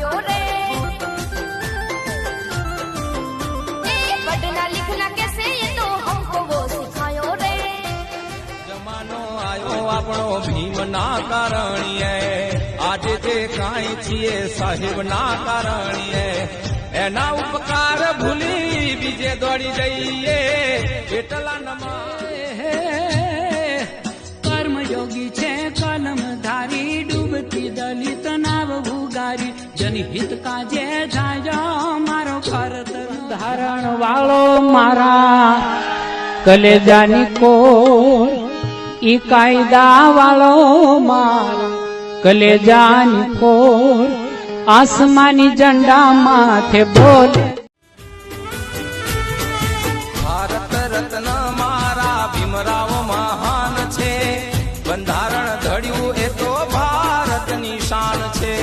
सिखायो रे पढ़ना लिखना कैसे ये तो हमको वो सिखायो रे जमानो आयो આપણો ભીમના કારણીએ આજે જે કાંઈ છીએ સાહેબના કારણીએ એના ઉપકાર ભૂલી બીજે દોડી જઈએ એટલા નમાય કર્મયોગી છે કલમધારી ડૂબતી દલિત નાવ ભુગારી જનહિત કાજે જાય મારો કરત ધારણ વાળો મારા કલેજાની કોર ઈ કાયદા વાળો મારા કલેજાની કોર આસમાની ઝંડા માથે બોલે ભારત રત્ન મારા ભીમરાવ મહાન છે બંધારણ ઘડ્યું એ તો ભારતની શાન છે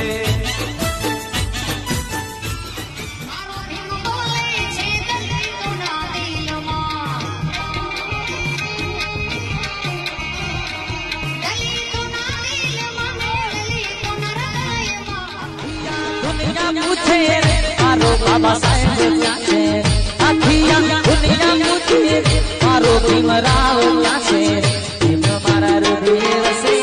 પૂછે મારો બાબા સાહેબ ક્યાં છે આખી દુનિયા પૂછે મારો ભીમરાવ ક્યાં છે ભીમ મારા હૃદય વસે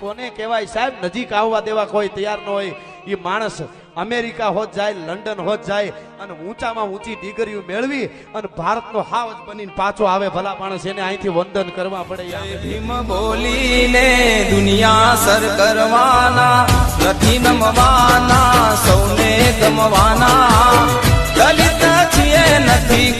કોને કહેવાય સાહેબ નજીક આવવા દેવા કોઈ તૈયાર ન હોય એ માણસ અમેરિકા હોત જાય લંડન હોત જાય અને ઊંચામાં ઊંચી ડિગ્રીઓ મેળવી અને ભારતનો હાવ જ બનીને પાછો આવે ભલા માણસ એને અહીંથી વંદન કરવા પડે ભીમ બોલીને દુનિયા સર કરવાના નથી નમવાના સૌને ગમવાના દલિત છીએ નથી